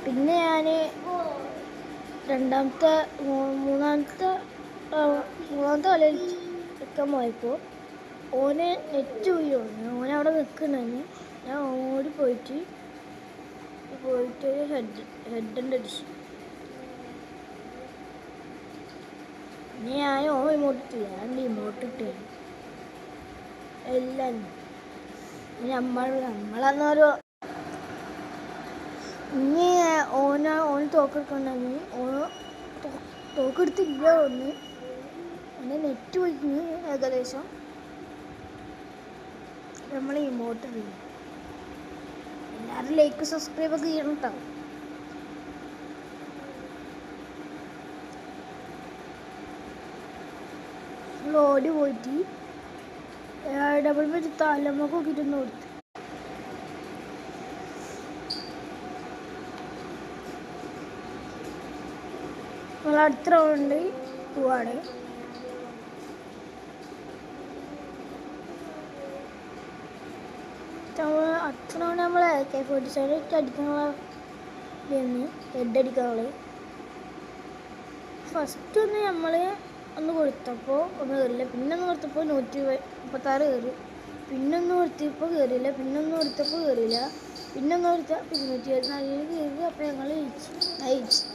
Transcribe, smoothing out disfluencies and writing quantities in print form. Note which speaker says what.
Speaker 1: പിന്നെ ഞാൻ മൂന്നാമത്തെ കളിയിൽ നിൽക്കാൻ പോയപ്പോൾ ഓന് നെറ്റ് പോയി ഓനവിടെ നിൽക്കണേന് ഞാൻ ഓടി പോയിട്ട് ഹെഡുണ്ട് അടിച്ചു. പിന്നെ ഞാൻ ഇമോട്ടിട്ടില്ല, ഞാൻ ഇമോട്ടിട്ട് എല്ലാം നമ്മളന്നൊരു ഇനി ഓന് തോക്കെടുക്കണ്ടെങ്കിൽ തോക്കെടുത്തില്ല. ഓന് നെറ്റ് പോയിക്കുന്നു ഏകദേശം. നമ്മൾ ഇമോട്ടില്ല. എല്ലാവരും ലൈക്ക് സബ്സ്ക്രൈബ് ഒക്കെ ചെയ്യണം കേട്ടോ. ഓടി പോയിട്ട് ഡബിൾ വെച്ച് തലമൊക്കെ നോക്കിയിട്ടൊന്ന് കൊടുത്തു. നമ്മൾ അടുത്ത റൗണ്ട് പോവാണ്. അടുത്ത റൗണ്ട് നമ്മൾ AK-47 അടിക്കാനുള്ള ഹെഡ് അടിക്കാനുള്ളത്. ഫസ്റ്റ് നമ്മൾ കൊടുത്തപ്പോൾ ഒന്ന് കയറില്ല, പിന്നെ കൊടുത്തപ്പോൾ 136 കയറി, പിന്നെ കൊടുത്തപ്പോൾ കയറിയില്ല, പിന്നെ കൊടുത്തപ്പോൾ കയറിയില്ല, പിന്നെ കൊടുത്താൽ 224 കയറി. അപ്പോൾ ഞങ്ങൾ ജയിച്ചു.